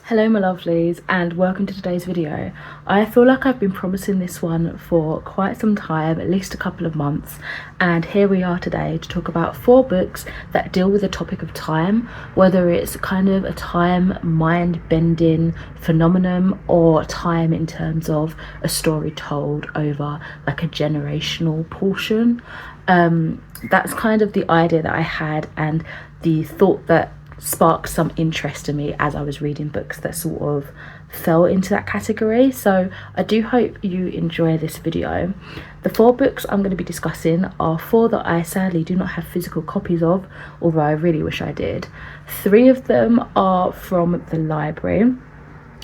Hello my lovelies and welcome to today's video. I feel like I've been promising this one for quite some time, at least a couple of months, and here we are today to talk about 4 books that deal with the topic of time, whether it's kind of a time mind-bending phenomenon or time in terms of a story told over like a generational portion. That's kind of the idea that I had and the thought that sparked some interest in me as I was reading books that sort of fell into that category. So I do hope you enjoy this video. The 4 books I'm going to be discussing are 4 that I sadly do not have physical copies of, although I really wish I did. 3 of them are from the library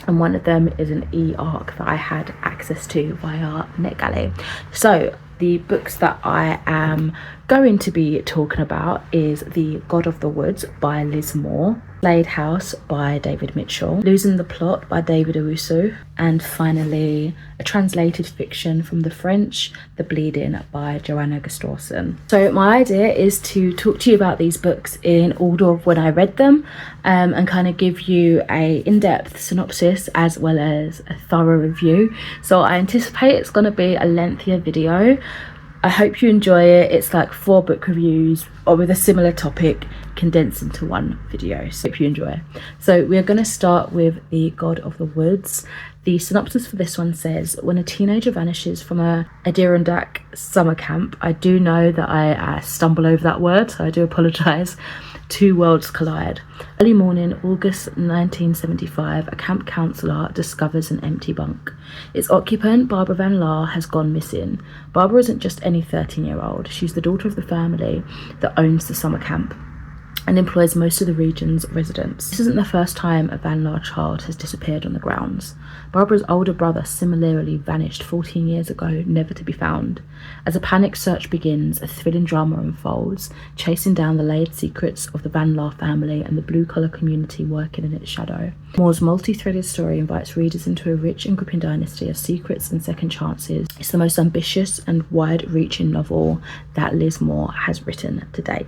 and 1 of them is an e-arc that I had access to via NetGalley. So the books that I am going to be talking about is The God of the Woods by Liz Moore, Slade House by David Mitchell, Losing the Plot by David Earthlings, and finally a translated fiction from the French, The Bleeding by Joanna Gustafson. So my idea is to talk to you about these books in order of when I read them, and kind of give you a in-depth synopsis as well as a thorough review. So I anticipate it's going to be a lengthier video. I hope you enjoy it. It's like 4 book reviews or with a similar topic condensed into 1 video, so hope you enjoy. So we're going to start with The God of the Woods. The synopsis for this one says, when a teenager vanishes from a Adirondack summer camp, I do know that I stumble over that word, so I do apologise. 2 worlds collide. Early morning, August 1975, a camp counsellor discovers an empty bunk. Its occupant, Barbara Van Laar, has gone missing. Barbara isn't just any 13-year-old. She's the daughter of the family that owns the summer camp and employs most of the region's residents. This isn't the first time a Van Laar child has disappeared on the grounds. Barbara's older brother similarly vanished 14 years ago, never to be found. As a panicked search begins, a thrilling drama unfolds, chasing down the layered secrets of the Van Laar family and the blue-collar community working in its shadow. Moore's multi-threaded story invites readers into a rich and gripping dynasty of secrets and second chances. It's the most ambitious and wide-reaching novel that Liz Moore has written to date.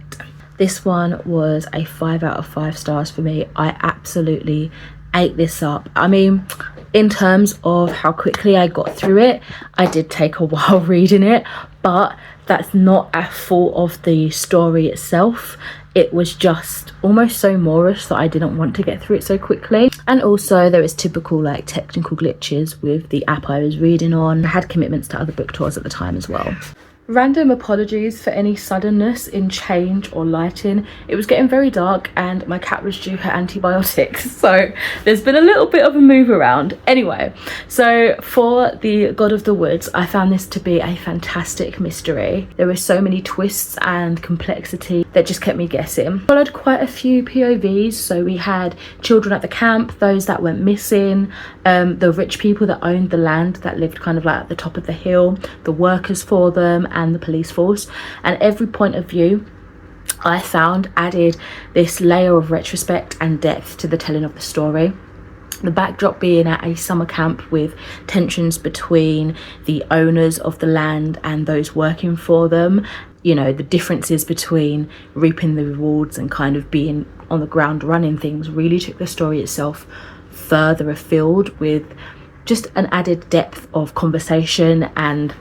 This one was a 5 out of 5 stars for me. I absolutely ate this up. I mean, in terms of how quickly I got through it, I did take a while reading it, but that's not a fault of the story itself. It was just almost so Moorish that I didn't want to get through it so quickly. And also there was typical like technical glitches with the app I was reading on. I had commitments to other book tours at the time as well. Random apologies for any suddenness in change or lighting. It was getting very dark and my cat was due her antibiotics, so there's been a little bit of a move around. Anyway, so for The God of the Woods, I found this to be a fantastic mystery. There were so many twists and complexity that just kept me guessing. Followed quite a few POVs, so we had children at the camp, those that went missing, the rich people that owned the land that lived kind of like at the top of the hill, the workers for them, and the police force. And every point of view I found added this layer of retrospect and depth to the telling of the story. The backdrop being at a summer camp with tensions between the owners of the land and those working for them. You know, the differences between reaping the rewards and kind of being on the ground running things really took the story itself further afield with just an added depth of conversation and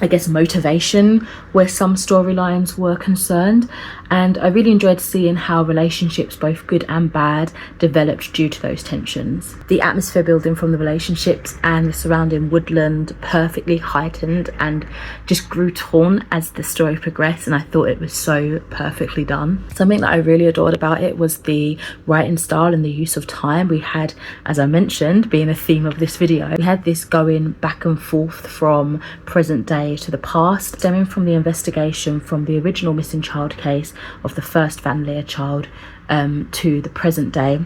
I guess motivation where some storylines were concerned. And I really enjoyed seeing how relationships, both good and bad, developed due to those tensions. The atmosphere building from the relationships and the surrounding woodland perfectly heightened and just grew torn as the story progressed, and I thought it was so perfectly done. Something that I really adored about it was the writing style and the use of time. We had, as I mentioned, being a theme of this video, we had this going back and forth from present day to the past, stemming from the investigation from the original missing child case of the first Van Laar child to the present day,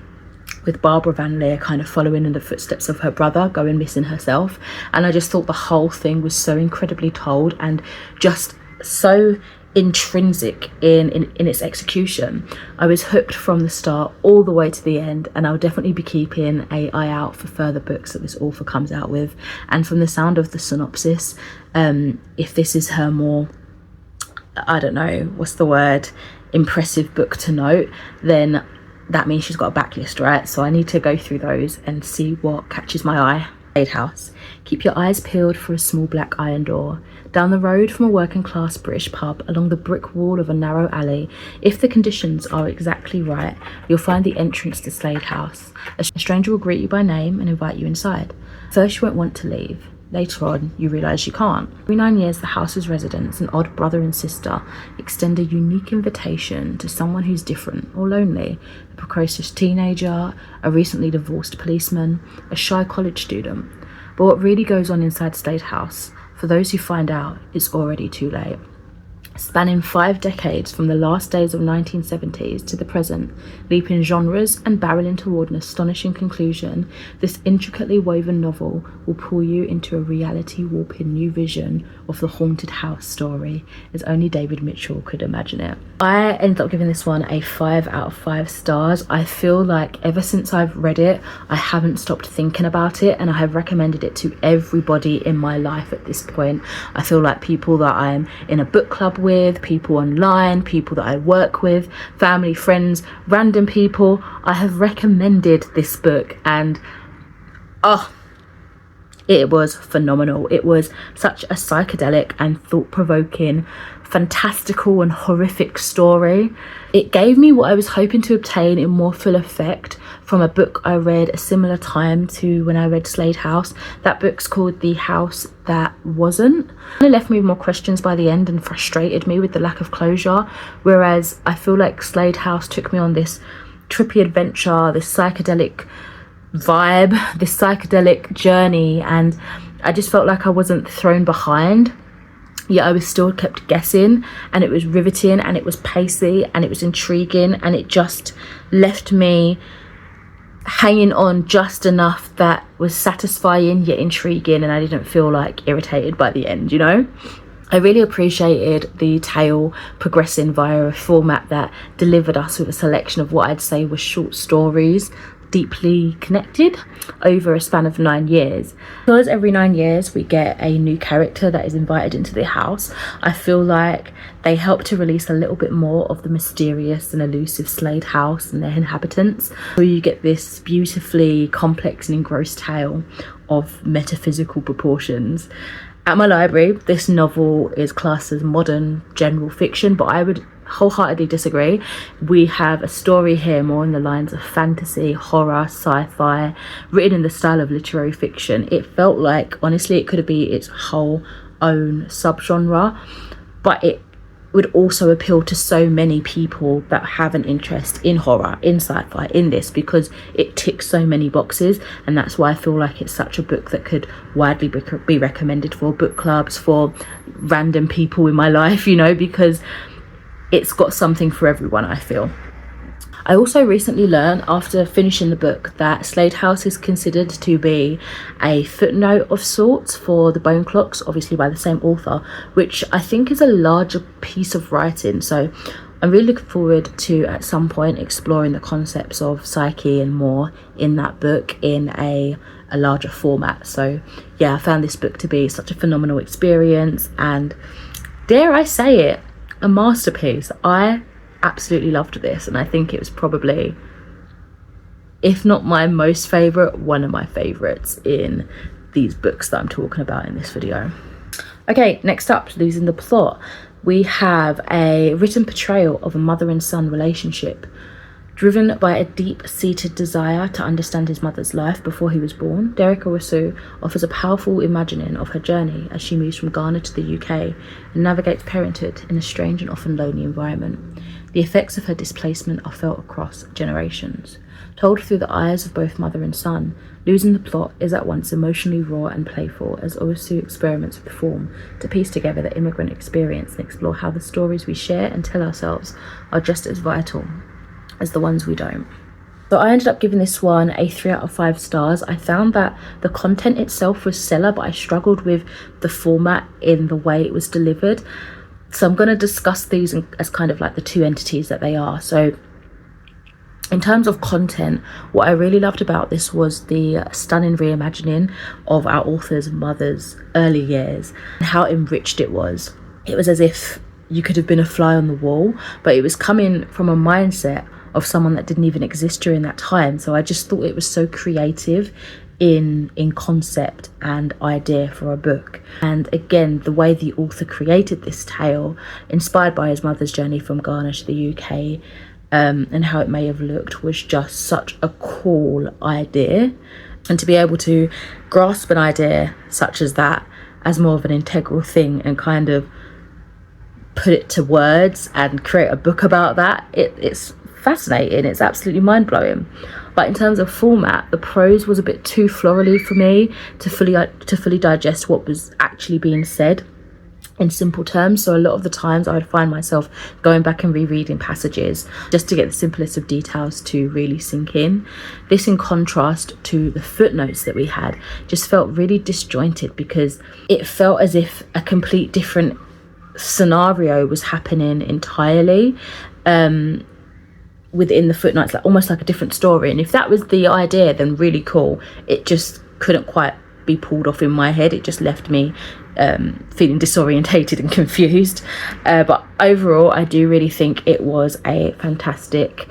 with Barbara Van Laar kind of following in the footsteps of her brother, going missing herself. And I just thought the whole thing was so incredibly told and just so intrinsic in its execution. I was hooked from the start all the way to the end, and I'll definitely be keeping an eye out for further books that this author comes out with. And from the sound of the synopsis, if this is her more, I don't know, what's the word, impressive book to note, then that means she's got a backlist, right? So I need to go through those and see what catches my eye. Slade House. Keep your eyes peeled for a small black iron door. Down the road from a working class British pub, along the brick wall of a narrow alley, if the conditions are exactly right, you'll find the entrance to Slade House. A stranger will greet you by name and invite you inside. First you won't want to leave. Later on, you realise you can't. Every 9 years, the house's residents, an odd brother and sister, extend a unique invitation to someone who's different or lonely. A precocious teenager, a recently divorced policeman, a shy college student. But what really goes on inside Slade House, for those who find out, it's already too late. Spanning 5 decades from the last days of 1970s to the present, leaping genres and barreling toward an astonishing conclusion, this intricately woven novel will pull you into a reality-warping new vision of the haunted house story, as only David Mitchell could imagine it. I ended up giving this one a 5 out of 5 stars. I feel like ever since I've read it, I haven't stopped thinking about it, and I have recommended it to everybody in my life at this point. I feel like people that I'm in a book club with, people online, people that I work with, family, friends, random people, I have recommended this book, and it was phenomenal. It was such a psychedelic and thought-provoking, fantastical and horrific story. It gave me what I was hoping to obtain in more full effect from a book I read a similar time to when I read Slade House. That book's called The House That Wasn't. It left me with more questions by the end and frustrated me with the lack of closure, whereas I feel like Slade House took me on this trippy adventure, this psychedelic vibe, this psychedelic journey, and I just felt like I wasn't thrown behind, yet I was still kept guessing, and it was riveting, and it was pacey, and it was intriguing, and it just left me hanging on just enough that was satisfying yet intriguing, and I didn't feel like irritated by the end, you know? I really appreciated the tale progressing via a format that delivered us with a selection of what I'd say were short stories, deeply connected over a span of 9 years. Because every 9 years we get a new character that is invited into the house, I feel like they help to release a little bit more of the mysterious and elusive Slade House and their inhabitants. So you get this beautifully complex and engrossed tale of metaphysical proportions. At my library, this novel is classed as modern general fiction, but I would wholeheartedly disagree. We have a story here more in the lines of fantasy, horror, sci-fi, written in the style of literary fiction. It felt like, honestly, it could be its whole own subgenre, but it would also appeal to so many people that have an interest in horror, in sci-fi, in this, because it ticks so many boxes. And that's why I feel like it's such a book that could widely be recommended for book clubs, for random people in my life, you know, because it's got something for everyone, I feel. I also recently learned after finishing the book that Slade House is considered to be a footnote of sorts for The Bone Clocks, obviously by the same author, which I think is a larger piece of writing. So I'm really looking forward to at some point exploring the concepts of psyche and more in that book in a larger format. So yeah, I found this book to be such a phenomenal experience and, dare I say it, a masterpiece. I absolutely loved this, and I think it was probably, if not my most favourite, one of my favourites in these books that I'm talking about in this video. Okay, next up, losing the plot. We have a written portrayal of a mother and son relationship. Driven by a deep-seated desire to understand his mother's life before he was born, ᵗᵗᵐ offers a powerful imagining of her journey as she moves from Ghana to the UK and navigates parenthood in a strange and often lonely environment. The effects of her displacement are felt across generations. Told through the eyes of both mother and son, Losing the Plot is at once emotionally raw and playful as ᵗᵗᵐ experiments with form to piece together the immigrant experience and explore how the stories we share and tell ourselves are just as vital as the ones we don't. So I ended up giving this one a 3 out of 5 stars. I found that the content itself was stellar, but I struggled with the format in the way it was delivered. So I'm going to discuss these as kind of like the two entities that they are. So in terms of content, what I really loved about this was the stunning reimagining of our author's mother's early years and how enriched it was. It was as if you could have been a fly on the wall, but it was coming from a mindset of someone that didn't even exist during that time. So I just thought it was so creative in concept and idea for a book. And again, the way the author created this tale, inspired by his mother's journey from Ghana to the UK, and how it may have looked, was just such a cool idea. And to be able to grasp an idea such as that as more of an integral thing and kind of put it to words and create a book about that, it's fascinating. It's absolutely mind-blowing. But in terms of format, the prose was a bit too florally for me to fully digest what was actually being said in simple terms. So a lot of the times I would find myself going back and rereading passages just to get the simplest of details to really sink in. This, in contrast to the footnotes that we had, just felt really disjointed, because it felt as if a complete different scenario was happening entirely within the footnotes, like almost like a different story. And if that was the idea, then really cool. It just couldn't quite be pulled off in my head. It just left me feeling disorientated and confused. But overall, I do really think it was a fantastic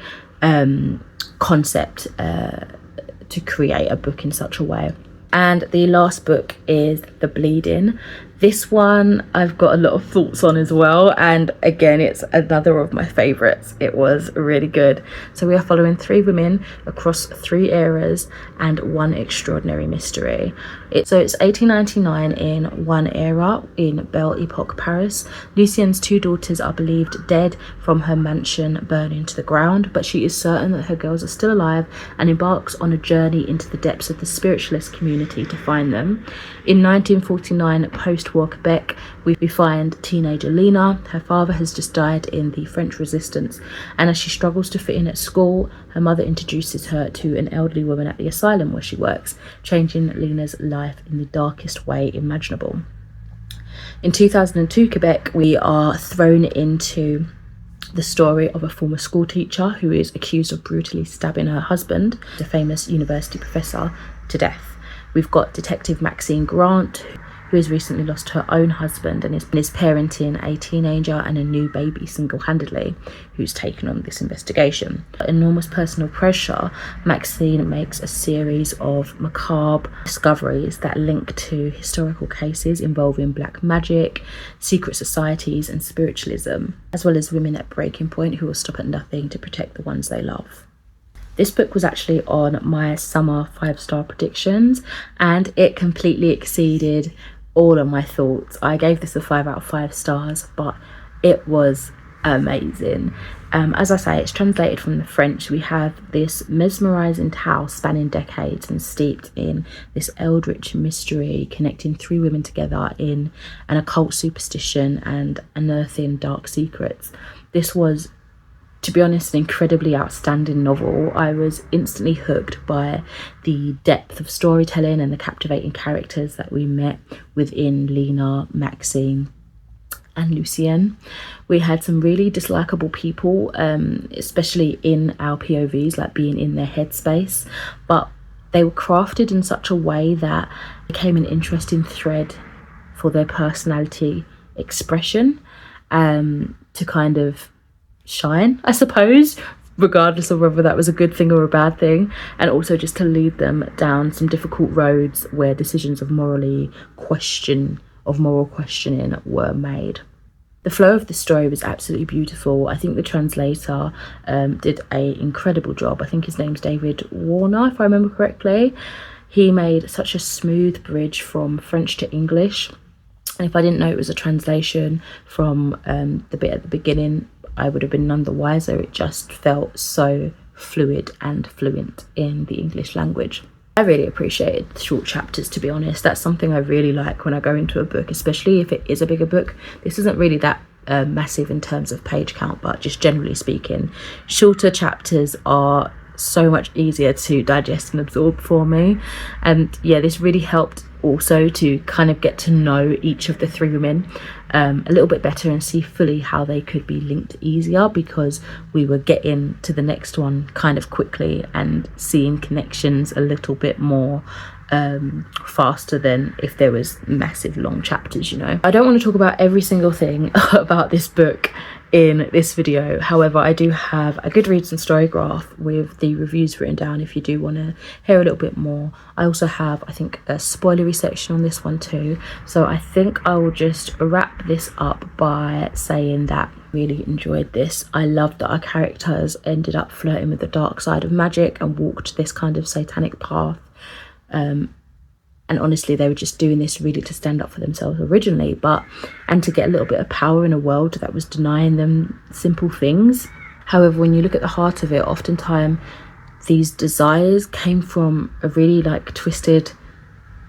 concept to create a book in such a way. And the last book is The Bleeding. This one I've got a lot of thoughts on as well, and again, it's another of my favourites. It was really good. So we are following 3 women across 3 eras and one extraordinary mystery. It's 1899 in one era in Belle Epoque, Paris. Lucienne's 2 daughters are believed dead from her mansion burning to the ground, but she is certain that her girls are still alive and embarks on a journey into the depths of the spiritualist community to find them. In 1949, post-war Quebec, we find teenager Lena. Her father has just died in the French Resistance, and as she struggles to fit in at school, her mother introduces her to an elderly woman at the asylum where she works, changing Lena's life in the darkest way imaginable. In 2002 Quebec, we are thrown into the story of a former school teacher who is accused of brutally stabbing her husband, the famous university professor, to death. We've got Detective Maxine Grant, who has recently lost her own husband and is parenting a teenager and a new baby single-handedly, who's taken on this investigation. Enormous personal pressure, Maxine makes a series of macabre discoveries that link to historical cases involving black magic, secret societies and spiritualism, as well as women at breaking point who will stop at nothing to protect the ones they love. This book was actually on my summer 5-star predictions, and it completely exceeded all of my thoughts. I gave this a 5 out of 5 stars, but it was amazing. As I say, it's translated from the French. We have this mesmerising tale spanning decades and steeped in this eldritch mystery, connecting 3 women together in an occult superstition and unearthing dark secrets. This was, to be honest, an incredibly outstanding novel. I was instantly hooked by the depth of storytelling and the captivating characters that we met within Lena, Maxine and Lucienne. We had some really dislikable people, especially in our POVs, like being in their headspace, but they were crafted in such a way that became an interesting thread for their personality expression, to kind of shine, I suppose, regardless of whether that was a good thing or a bad thing, and also just to lead them down some difficult roads where decisions of moral questioning were made. The flow of the story was absolutely beautiful. I think the translator did an incredible job. I think his name's David Warner, if I remember correctly. He made such a smooth bridge from French to English, and if I didn't know it was a translation from the bit at the beginning, I would have been none the wiser. It just felt so fluid and fluent in the English language. I really appreciated the short chapters, to be honest. That's something I really like when I go into a book, especially if it is a bigger book. This isn't really that massive in terms of page count, but just generally speaking, shorter chapters are so much easier to digest and absorb for me. And yeah, this really helped also to kind of get to know each of the 3 women a little bit better and see fully how they could be linked easier, because we were getting to the next one kind of quickly and seeing connections a little bit more faster than if there was massive long chapters, you know. I don't want to talk about every single thing about this book in this video. However, I do have a Goodreads and story graph with the reviews written down if you do want to hear a little bit more. I also have, I think, a spoilery section on this one too. So I think I will just wrap this up by saying that I really enjoyed this. I loved that our characters ended up flirting with the dark side of magic and walked this kind of satanic path. And honestly, they were just doing this really to stand up for themselves originally, and to get a little bit of power in a world that was denying them simple things. However, when you look at the heart of it, oftentimes these desires came from a really like twisted,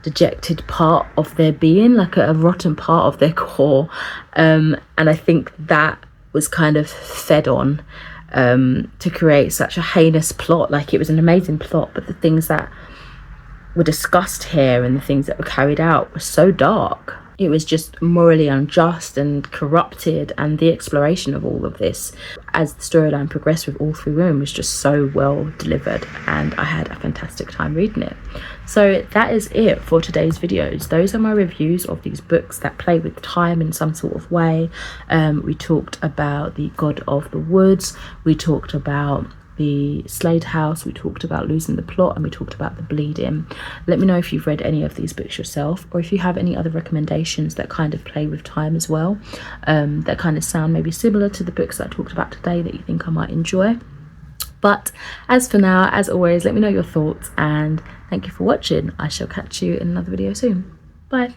dejected part of their being, like a rotten part of their core. And I think that was kind of fed on to create such a heinous plot. Like, it was an amazing plot, but the things that were discussed here and the things that were carried out were so dark. It was just morally unjust and corrupted, and the exploration of all of this as the storyline progressed with all three women was just so well delivered, and I had a fantastic time reading it. So that is it for today's videos. Those are my reviews of these books that play with time in some sort of way. We talked about The God of the Woods, we talked about the Slade House, we talked about Losing the Plot, and we talked about The Bleeding. Let me know if you've read any of these books yourself, or if you have any other recommendations that kind of play with time as well, that kind of sound maybe similar to the books that I talked about today that you think I might enjoy. But as for now, as always, let me know your thoughts, and thank you for watching. I shall catch you in another video soon. Bye.